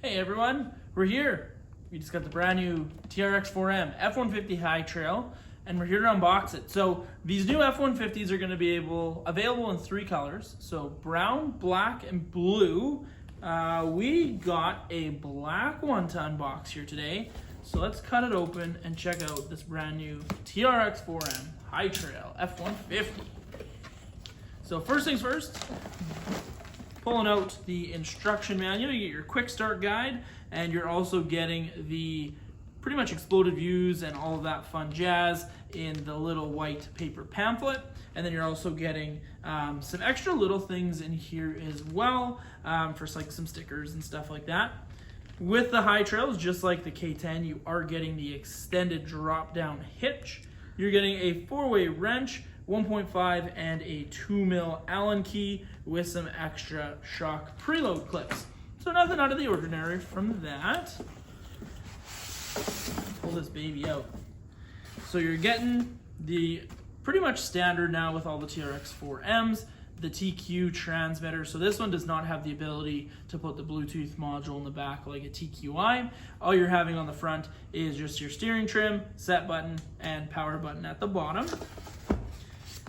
Hey everyone, we're here. We just got the brand new TRX4M F150 High Trail, and we're here to unbox it. So these new F150s are going to be available in three colors. So brown, black, and blue. We got a black one to unbox here today. So let's cut it open and check out this brand new TRX4M High Trail F150. So first things first, pulling out the instruction manual, you get your quick start guide, and you're also getting the pretty much exploded views and all of that fun jazz in the little white paper pamphlet. And then you're also getting some extra little things in here as well for like some stickers and stuff like that. With the High Trails, just like the K10, you are getting the extended drop down hitch. You're getting a 4-way wrench, 1.5 and a 2mm Allen key with some extra shock preload clips. So nothing out of the ordinary from that. Pull this baby out. So you're getting the pretty much standard now with all the TRX4Ms, the TQ transmitter. So this one does not have the ability to put the Bluetooth module in the back like a TQI. All you're having on the front is just your steering trim, set button, and power button at the bottom.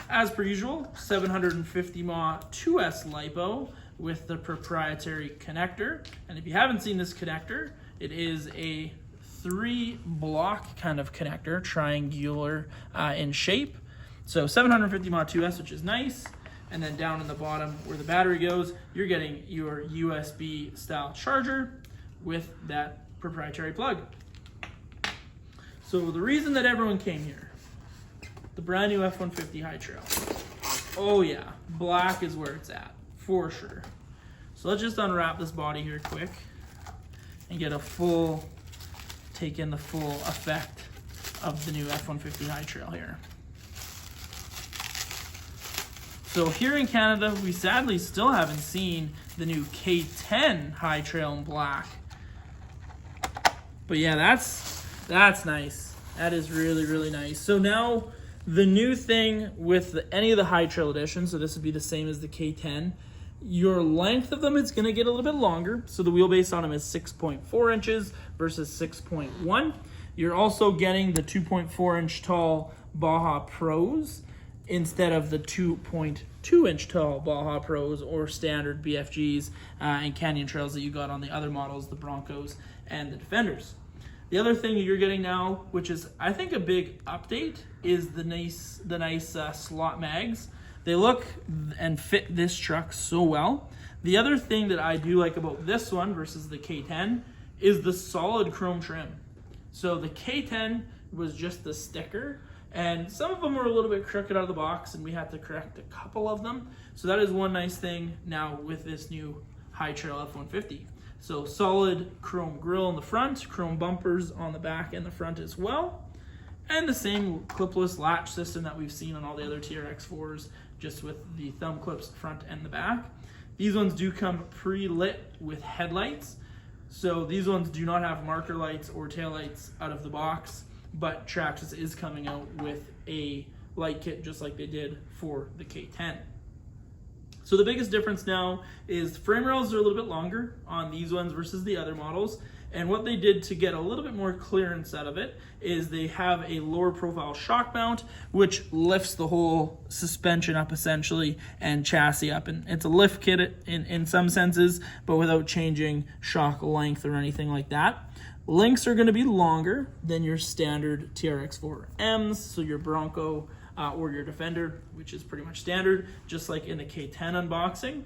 As per usual, 750 mAh 2S LiPo with the proprietary connector. And if you haven't seen this connector, it is a 3-block kind of connector, triangular in shape. So 750 mAh 2S, which is nice. And then down in the bottom where the battery goes, you're getting your USB style charger with that proprietary plug. So the reason that everyone came here, the brand new F150 High Trail. Oh yeah, black is where it's at, for sure. So let's just unwrap this body here quick and get take in the full effect of the new F150 High Trail here. So here in Canada, we sadly still haven't seen the new K10 High Trail in black. But yeah, that's nice. That is really, really nice. So now, the new thing with any of the High Trail editions, so this would be the same as the K10, your length of them is going to get a little bit longer. So the wheelbase on them is 6.4 inches versus 6.1. You're also getting the 2.4 inch tall Baja Pros instead of the 2.2 inch tall Baja Pros or standard BFGs and Canyon Trails that you got on the other models, the Broncos and the Defenders. The other thing you're getting now, which is I think a big update, is the nice slot mags. They look and fit this truck so well. The other thing that I do like about this one versus the K10 is the solid chrome trim. So the K10 was just the sticker, and some of them were a little bit crooked out of the box, and we had to correct a couple of them. So that is one nice thing now with this new High Trail F150. So solid chrome grille in the front, chrome bumpers on the back and the front as well. And the same clipless latch system that we've seen on all the other TRX4s, just with the thumb clips front and the back. These ones do come pre-lit with headlights. So these ones do not have marker lights or tail lights out of the box, but Traxxas is coming out with a light kit just like they did for the K10. So the biggest difference now is frame rails are a little bit longer on these ones versus the other models. And what they did to get a little bit more clearance out of it is they have a lower profile shock mount, which lifts the whole suspension up essentially and chassis up. And it's a lift kit in some senses, but without changing shock length or anything like that. Links are going to be longer than your standard TRX4Ms, so your Bronco or your Defender, which is pretty much standard, just like in the K10 unboxing.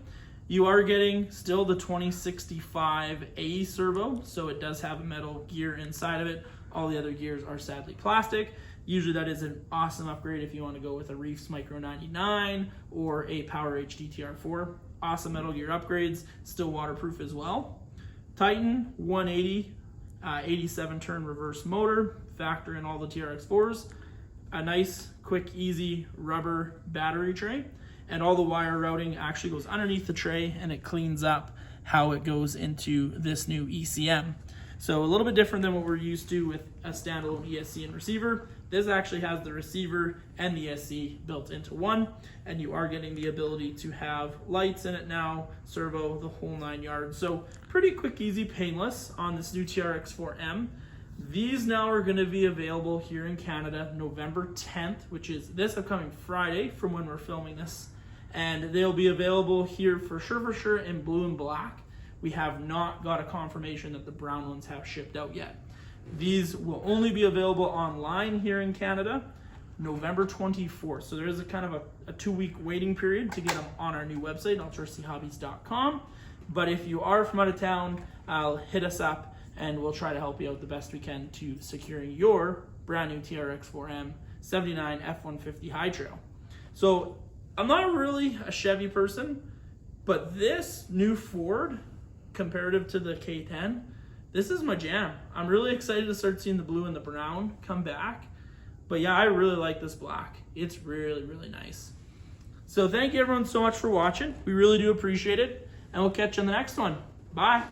You are getting still the 2065A servo, so it does have a metal gear inside of it. All the other gears are sadly plastic. Usually that is an awesome upgrade if you want to go with a Reefs Micro 99 or a Power HD TR4. Awesome metal gear upgrades, still waterproof as well. Titan 180, 87 turn reverse motor, factor in all the TRX4s. A nice, quick, easy rubber battery tray, and all the wire routing actually goes underneath the tray and it cleans up how it goes into this new ECM. So a little bit different than what we're used to with a standalone ESC and receiver. This actually has the receiver and the ESC built into one, and you are getting the ability to have lights in it now, servo, the whole 9 yards. So pretty quick, easy, painless on this new TRX4M. These now are going to be available here in Canada November 10th, which is this upcoming Friday from when we're filming this. And they'll be available here for sure in blue and black. We have not got a confirmation that the brown ones have shipped out yet. These will only be available online here in Canada November 24th. So there is a kind of a 2-week waiting period to get them on our new website, ultrachassis.hobbies.com. But if you are from out of town, hit us up and we'll try to help you out the best we can to securing your brand new TRX4M 79 F150 High Trail. So I'm not really a Chevy person, but this new Ford, comparative to the K10, this is my jam. I'm really excited to start seeing the blue and the brown come back. But yeah, I really like this black. It's really, really nice. So thank you everyone so much for watching. We really do appreciate it. And we'll catch you on the next one. Bye.